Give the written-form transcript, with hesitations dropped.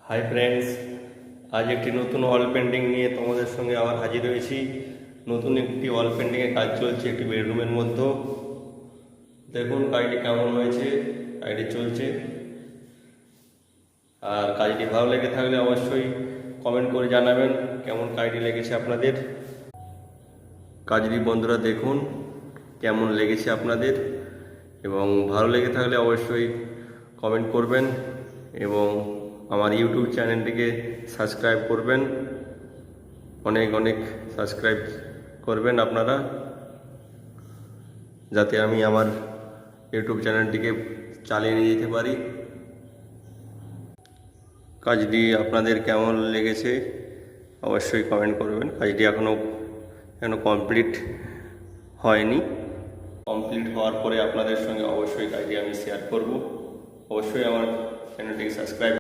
Hi friends, আজ একটি নতুন ওয়াল পেন্টিং নিয়ে তোমাদের সঙ্গে আবার হাজির হয়েছি। নতুন একটি ওয়াল পেন্টিংয়ের কাজ চলছে একটি বেডরুমের মধ্যে। দেখুন কাজটি কেমন হয়েছে। কাজটি চলছে, আর কাজটি ভালো লেগে থাকলে অবশ্যই কমেন্ট করে জানাবেন কেমন কাজটি লেগেছে আপনাদের। কাজটি বন্ধুরা দেখুন কেমন লেগেছে আপনাদের, এবং ভালো লেগে থাকলে অবশ্যই কমেন্ট করবেন এবং আমার ইউটিউব চ্যানেলটিকে সাবস্ক্রাইব করবেন। অনেক অনেক সাবস্ক্রাইব করবেন আপনারা, যাতে আমি আমার ইউটিউব চ্যানেলটিকে চালিয়ে নিয়ে যেতে পারি। কাজটি আপনাদের কেমন লেগেছে অবশ্যই কমেন্ট করবেন। কাজটি এখনও কমপ্লিট হয়নি। কমপ্লিট হওয়ার পরে আপনাদের সঙ্গে অবশ্যই কাজটি আমি শেয়ার করব। অবশ্যই আমার চ্যানেলটিকে সাবস্ক্রাইব